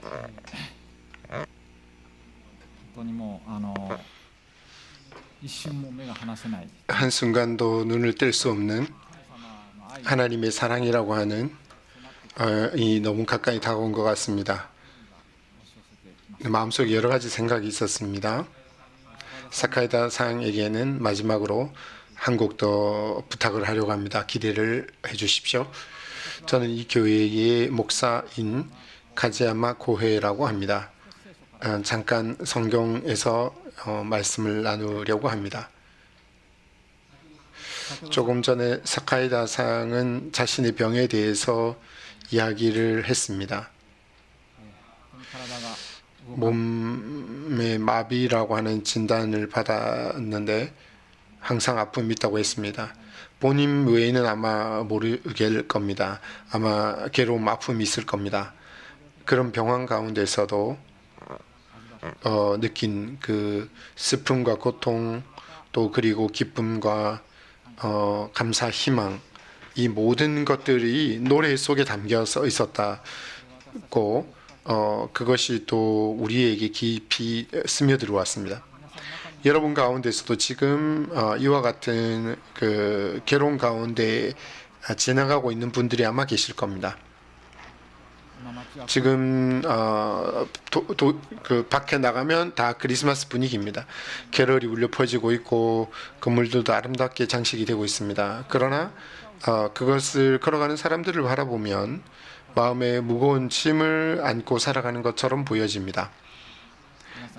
本当にもう一瞬も目が離せない 한순간도 눈을 뗄 수 없는 神様の愛 하나님의 사랑이라고 하는 이 너무 가까이 다가온 것 같습니다. 押し寄せてきました。 마음속에 여러 가지 생각이 있었습니다. 사카이다 상에게는 마지막으로 한 곡 더 부탁을 하려고 합니다. 기대를 해주십시오. 저는 이 교회의 목사인 카즈야마 고헤라고 합니다. 잠깐 성경에서 말씀을 나누려고 합니다. 조금 전에 사카이다 상은 자신의 병에 대해서 이야기를 했습니다. この体が 몸의 마비라고 하는 진단을 받았는데 항상 아픔이 있다고 했습니다. 본인 외에는 아마 모르게 겁니다. 아마 괴로움, 아픔이 있을 겁니다. 그런 병환 가운데서도 느낀 그 슬픔과 고통 또 그리고 기쁨과 감사, 희망 이 모든 것들이 노래 속에 담겨서 있었다고 그것이 또 우리에게 깊이 스며들어왔습니다. 여러분 가운데서도 지금 이와 같은 그 괴로운 가운데 지나가고 있는 분들이 아마 계실 겁니다. 今街は 지금 그 밖에 나가면 다 크리스마스 분위기입니다. 캐럴이 울려 퍼지고 있고 건물들도 아름답게 장식이 되고 있습니다. 그러나 그것을 걸어가는 사람들을 바라보면 마음에 무거운 짐을 안고 살아가는 것처럼 보여집니다.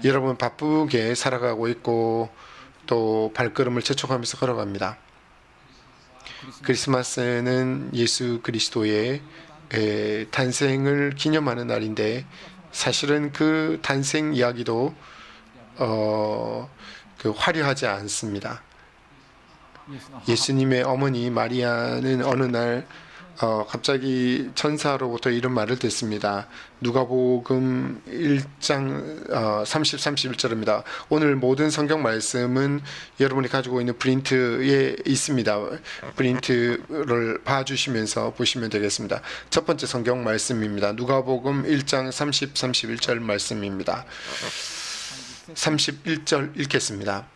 여러분 바쁘게 살아가고 있고 또 발걸음을 재촉하면서 걸어갑니다. 크리스마스는 예수 그리스도의 탄생을 기념하는 날인데 사실은 그 탄생 이야기도 그 화려하지 않습니다. イエスの母 예수님의 어머니 마리아는 어느 날 갑자기 천사로부터 이런 말을 듣습니다. 누가복음 1장 30, 31절입니다. 오늘 모든 성경 말씀은 여러분이 가지고 있는 프린트에 있습니다. 프린트를 봐주시면서 보시면 되겠습니다. 첫 번째 성경 말씀입니다. 누가복음 1장 30, 31절 말씀입니다. 31절 읽겠습니다.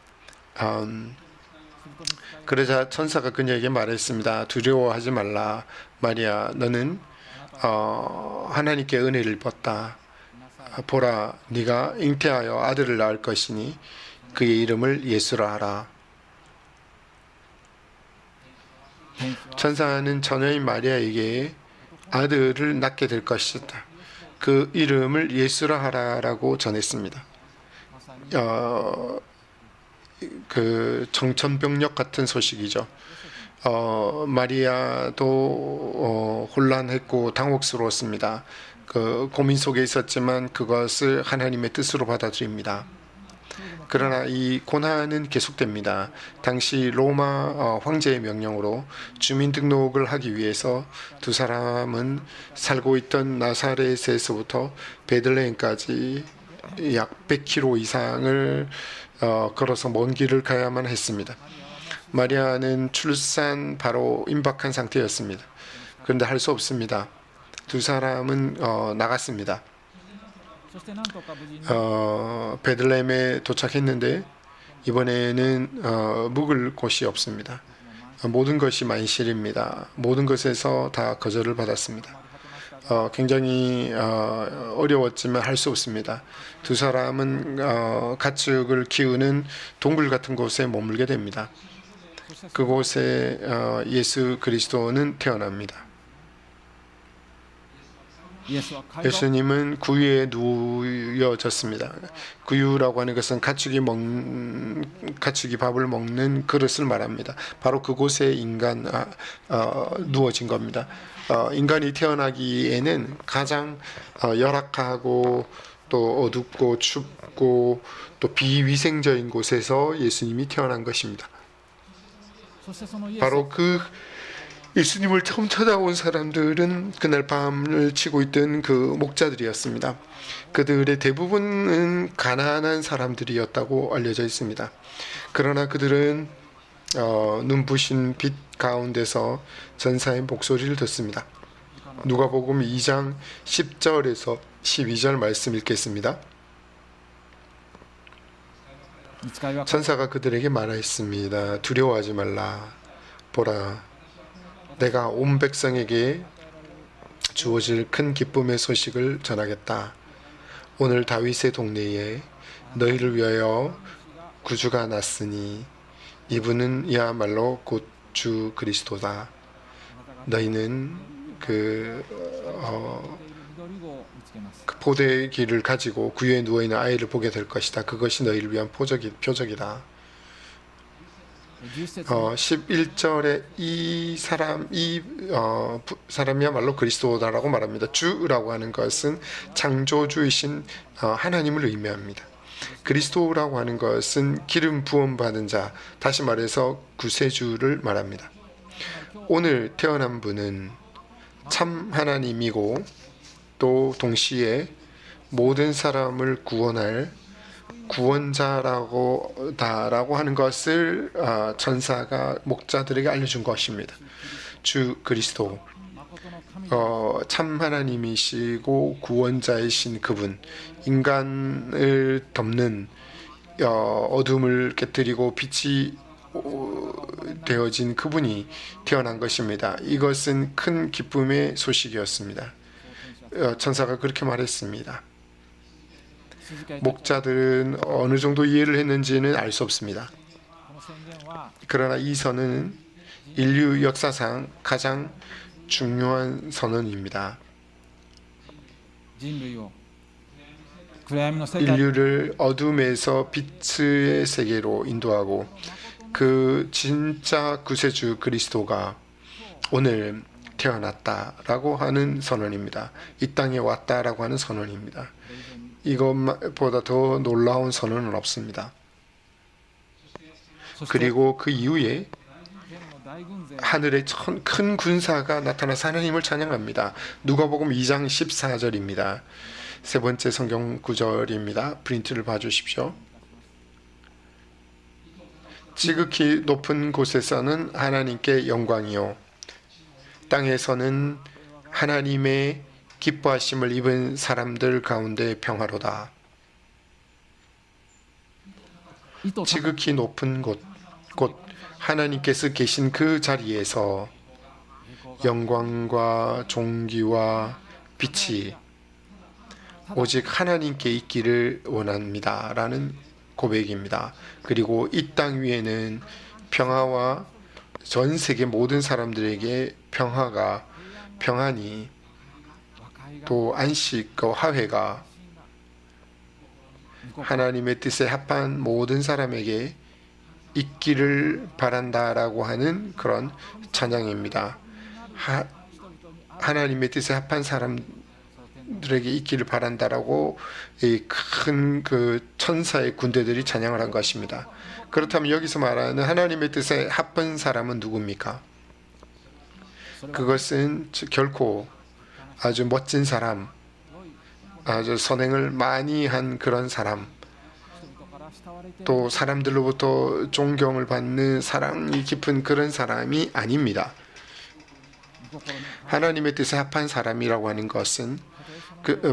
그러자 천사가 그녀에게 말했습니다. 두려워하지 말라. 마리아, 너는 하나님께 은혜를 입었다. 보라, 네가 잉태하여 아들을 낳을 것이니 그의 이름을 예수라 하라. 천사는 처녀인 마리아에게 아들을 낳게 될 것이다. 그 이름을 예수라 하라라고 전했습니다. まさに 그 정천벽력 같은 소식이죠. 마리아도 혼란했고 당혹스러웠습니다. 그 고민 속에 있었지만 그것을 하나님의 뜻으로 받아들입니다. 그러나 이 고난은 계속됩니다. 당시 로마 황제의 명령으로 주민등록을 하기 위해서 두 사람은 살고 있던 나사렛에서부터 베들레헴까지 약 100km 이상을 걸어서 먼 길을 가야만 했습니다. 마리아는 출산 바로 임박한 상태였습니다. 그런데 할 수 없습니다. 두 사람은 나갔습니다. そしてなんとか無事に 베들레헴에 도착했는데 이번에는 묵을 곳이 없습니다. 모든 것이 만실입니다. 모든 것에서 다 거절을 받았습니다. 굉장히 어려웠지만 할 수 없습니다. 두 사람은 가축을 키우는 동굴 같은 곳에 머물게 됩니다. 그곳에 예수 그리스도는 태어납니다. イエスは会話を 예수님은 구유에 누워졌습니다. 구유라고 하는 것은 가축이 밥을 먹는 그릇을 말합니다. 바로 그곳에 누워진 겁니다. 인간이 태어나기에는 가장 열악하고 또 어둡고 춥고 또 비위생적인 곳에서 예수님이 태어난 것입니다. そしてそのイエス 바로 그 예수님을 처음 찾아온 사람들은 그날 밤을 치고 있던 그 목자들이었습니다. 그들의 대부분은 가난한 사람들이었다고 알려져 있습니다. 그러나 그들은 눈부신 빛 가운데서 전사의 목소리를 듣습니다. 누가복음 2장 10절에서 12절 말씀 읽겠습니다. 御使いは 천사가 그들에게 말하였습니다. 두려워하지 말라. 보라, 내가 온 백성에게 주어질 큰 기쁨의 소식을 전하겠다. 오늘 다윗의 동네에 너희를 위하여 구주가 났으니 이분은 이야말로 곧 주 그리스도다. 너희는 그 포도의 길을 가지고 구유에 누워 있는 아이를 보게 될 것이다. 그것이 너희를 위한 표적이다. 11절에 이 사람이야말로 그리스도다라고 말합니다. 주라고 하는 것은 창조주이신 하나님을 의미합니다. 그리스도라고 하는 것은 기름 부음 받은 자, 다시 말해서 구세주를 말합니다. 오늘 태어난 분은 참 하나님이고 또 동시에 모든 사람을 구원할 구원자라고 하는 것을 천사가 목자들에게 알려준 것입니다. 주 그리스도, 참 하나님이시고 구원자이신 그분, 인간을 덮는 어둠을 깨뜨리고 빛이 되어진 그분이 태어난 것입니다. 이것은 큰 기쁨의 소식이었습니다. 천사가 그렇게 말했습니다. 목자들은 어느 정도 이해를 했는지는 알 수 없습니다. 그러나 이 선언은 인류 역사상 가장 중요한 선언입니다. 인류를 어둠에서 빛의 세계로 인도하고 그 진짜 구세주 그리스도가 오늘 태어났다라고 하는 선언입니다. 이 땅에 왔다라고 하는 선언입니다. 이것보다 더 놀라운 선언은 없습니다. 그리고 그 이후에 하늘에 큰 군사가 나타나서 하나님을 찬양합니다. 누가복음 2장 14절입니다. 세 번째 성경 구절입니다. 프린트를 봐주십시오. 지극히 높은 곳에서는 하나님께 영광이요, 땅에서는 하나님의 기뻐하심을 입은 사람들 가운데 평화로다. 지극히 높은 곳, 곧 하나님께서 계신 그 자리에서 영광과 존귀와 빛이 오직 하나님께 있기를 원합니다 라는 고백입니다. 그리고 이 땅 위에는 평화와 전 세계 모든 사람들에게 평안이 또 안식과 화해가 하나님의 뜻에 합한 모든 사람에게 있기를 바란다라고 하는 그런 찬양입니다. 하나님의 뜻에 합한 사람들에게 있기를 바란다라고 큰 그 천사의 군대들이 찬양을 한 것입니다. 그렇다면 여기서 말하는 하나님의 뜻에 합한 사람은 누굽니까? 그것은 결코 아주 멋진 사람, 아주 선행을 많이 한 그런 사람, 또 사람들로부터 존경을 받는 사랑이 깊은 그런 사람이 아닙니다. 하나님의 뜻에 합한 사람이라고 하는 것은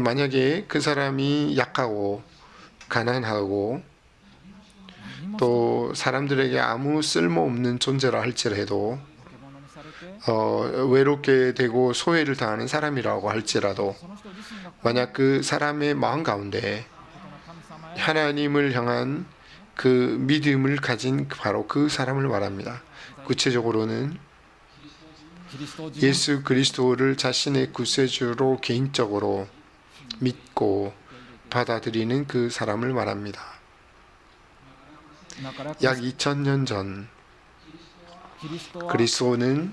만약에 그 사람이 약하고 가난하고 또 사람들에게 아무 쓸모없는 존재라 할지라도 외롭게 되고 소외를 당하는 사람이라고 할지라도 만약 그 사람의 마음 가운데 하나님을 향한 그 믿음을 가진 바로 그 사람을 말합니다. 구체적으로는 예수 그리스도를 자신의 구세주로 개인적으로 믿고 받아들이는 그 사람을 말합니다. 약 2000년 전 그리스도는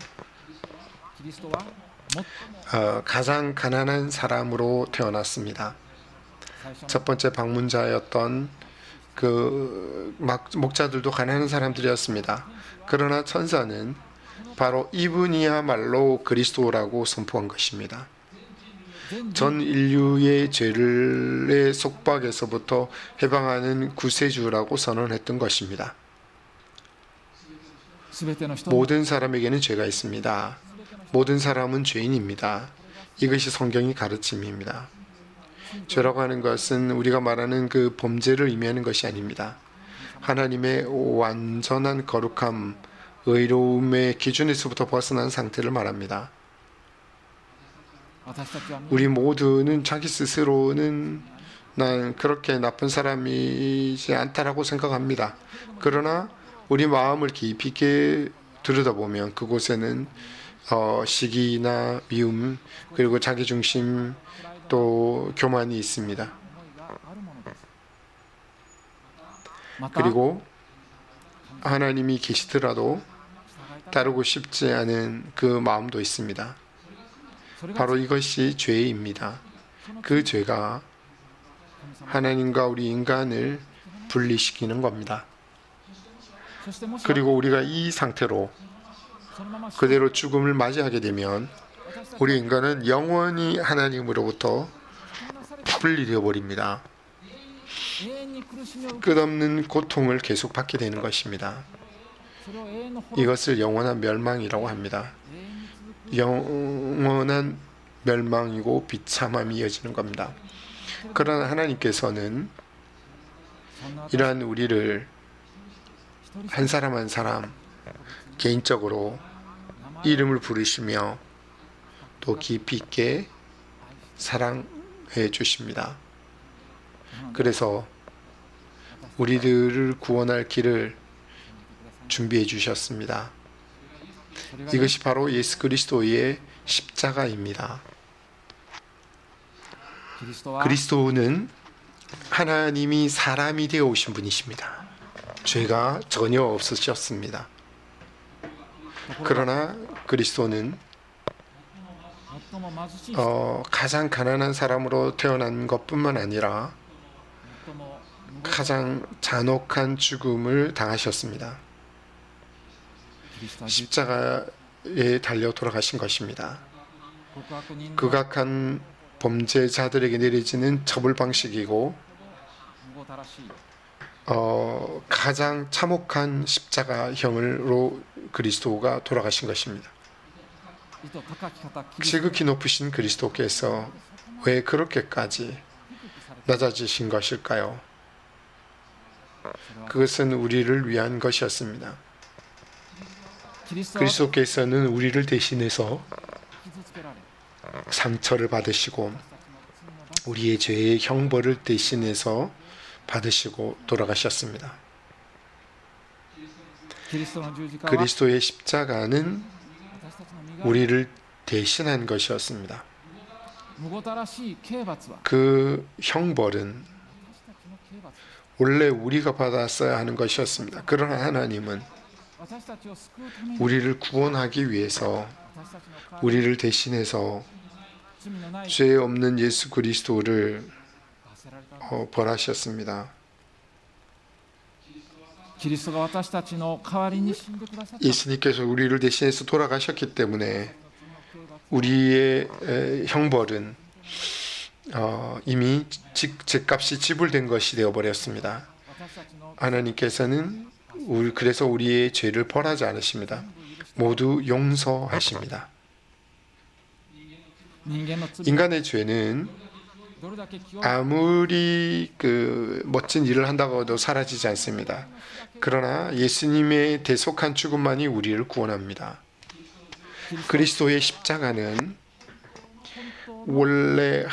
가장 가난한 사람으로 태어났습니다. 첫 번째 방문자였던 그 목자들도 가난한 사람들이었습니다. 그러나 천사는 바로 이분이야말로 그리스도라고 선포한 것입니다. 전 인류의 죄의 속박에서부터 해방하는 구세주라고 선언했던 것입니다. 모든 사람에게는 죄가 있습니다. 모든 사람은 죄인입니다. 이것이 성경의 가르침입니다. 죄라고 하는 것은 우리가 말하는 그 범죄를 의미하는 것이 아닙니다. 하나님의 완전한 거룩함, 의로움의 기준에서부터 벗어난 상태를 말합니다. 私たちは 우리 모두는 자기 스스로는 난 그렇게 나쁜 사람이지 않다라고 생각합니다. 그러나 우리 마음을 깊이 있게 들여다보면 그곳에는 시기나 미움 그리고 자기중심 또 교만이 있습니다. また 그리고 하나님이 계시더라도 따르고 싶지 않은 그 마음도 있습니다. それが 바로 이것이 죄입니다. 그 죄가 하나님과 우리 인간을 분리시키는 겁니다. そしてもし 그리고 우리가 이 상태로 そのまま 그대로 죽음을 맞이하게 되면 私たち 우리 인간은 영원히 하나님으로부터 분리되어 버립니다. 永遠に苦しみを受け 끝없는 고통을 계속 받게 되는 것입니다. それを永遠の滅び 이것을 영원한 멸망이라고 합니다. 永遠に続く 영원한 멸망이고 비참함이 이어지는 겁니다. 그러나 하나님께서는 そんな 이러한 우리를 一人 한 사람 한 사람 개인적으로 名前 이름을 부르시며 또 깊이 있게 사랑해 주십니다. 그래서 우리들을 구원할 길을 준비해 주셨습니다. それが 이것이 바로 예수 그리스도의 십자가입니다. キリストは 그리스도는 하나님이 사람이 되어 오신 분이십니다. 죄가 전혀 없으셨습니다. 그러나 그리스도는 最も貧しい 가장 가난한 사람으로 태어난 것뿐만 아니라 最も 가장 잔혹한 죽음을 당하셨습니다. キリストは 십자가에 달려 돌아가신 것입니다. 極悪人の 극악한 범죄자들에게 내려지는 처벌 방식이고 無ごたらしい 가장 참혹한 십자가형으로 그리스도가 돌아가신 것입니다. 意図高き方キリスト 지극히 높으신 그리스도께서 왜 그렇게까지 낮아지신 것일까요? それは 그것은 우리를 위한 것이었습니다. キリストは 그리스도께서는 우리를 대신해서 傷つけられ 상처를 받으시고 私たちの罪の罰 우리의 죄의 형벌을 대신해서 받으시고 돌아가셨습니다. キリストの十字架は 그리스도의 십자가는 私たちの身が 우리를 대신한 것이었습니다. 無ごたらしい刑罰は 그 형벌은 私たちの刑罰 원래 우리가 받았어야 하는 것이었습니다. 그러나 하나님은 私たちを救うために 우리를 구원하기 위해서 私たちの代わり 우리를 대신해서 罪のない 죄 없는 예수 그리스도를 罰せられた 벌하셨습니다. キリストが私たちの代わりに死んでくださった 예수님께서 우리를 대신해서 돌아가셨기 때문에 우리의 형벌은 이미 죄값이 지불된 것이 되어버렸습니다. 私たちの 하나님께서는 그래서 우리의 죄를 벌하지 않으십니다. 모두 용서하십니다. 人間の罪 인간의 죄는 どれだけ清い 아무리 그 멋진 일을 한다고 해도 사라지지 않습니다. 그러나 예수님의 대속한 죽음만이 우리를 구원합니다. 그리스도의 십자가는 원래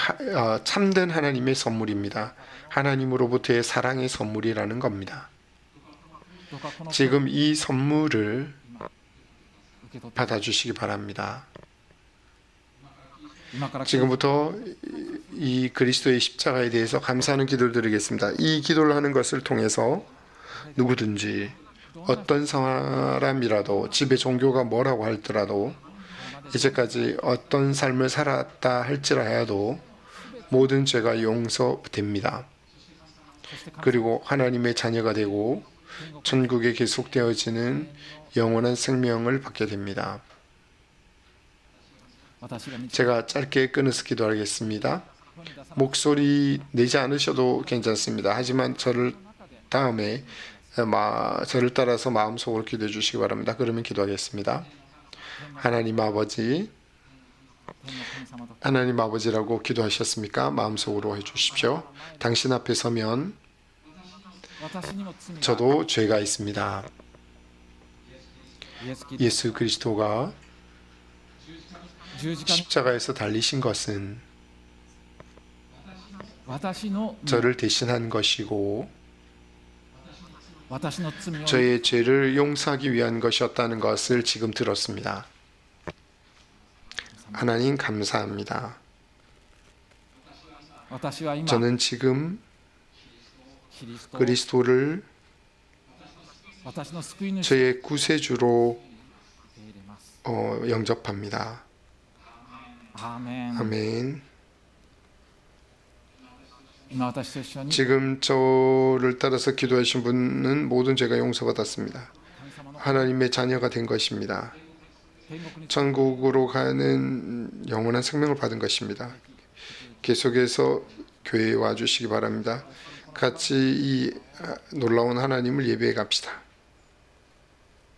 참된 하나님의 선물입니다. 하나님으로부터의 사랑의 선물이라는 겁니다. どうかこの 지금 이 선물을 受け取って 받아주시기 바랍니다. 今から 지금부터 이 그리스도의 십자가에 대해서 감사하는 기도를 드리겠습니다. 이 기도를 하는 것을 통해서 누구든지 어떤 사람이라도 집의 종교가 뭐라고 할지라도 이제까지 어떤 삶을 살았다 할지라도 모든 죄가 용서됩니다. そして 그리고 하나님의 자녀가 되고 천국에 계속되어지는 영원한 생명을 받게 됩니다. 私が道 제가 짧게 끊어서 기도하겠습니다. に出さ 목소리 내지 않으셔도 괜찮습니다. 하지만 저를 다음에 저를 따라서 마음속으로 기도해 주시기 바랍니다. 그러면 기도하겠습니다. 하나님 아버지, 天の神様と 하나님 아버지라고 기도하셨습니까? 마음속으로 해주십시오. 당신 앞에 서면 私にも罪が 저도 죄가 있습니다. イエスキリス 예수 그리스도가 ト十字架に 십자가에서 달리신 것은 私の 저를 대신한 것이고 私の罪を 저의 죄를 용서하기 위한 것이었다는 것을 지금 들었습니다. 하나님 감사합니다. 私は今 저는 지금 キリストを 그리스도를 私の救い主と 저의 구세주로 受け入れます。 영접합니다. アーメン。 아멘. 今私と一緒に 지금 저를 따라서 기도하신 분은 모든 죄가 용서받았습니다. 神様の 하나님의 자녀가 된 것입니다. 天国に 천국으로 가는 영원한 생명을 받은 것입니다. 계속해서 교회에 와주시기 바랍니다. 같이 이 놀라운 하나님을 예배해 갑시다.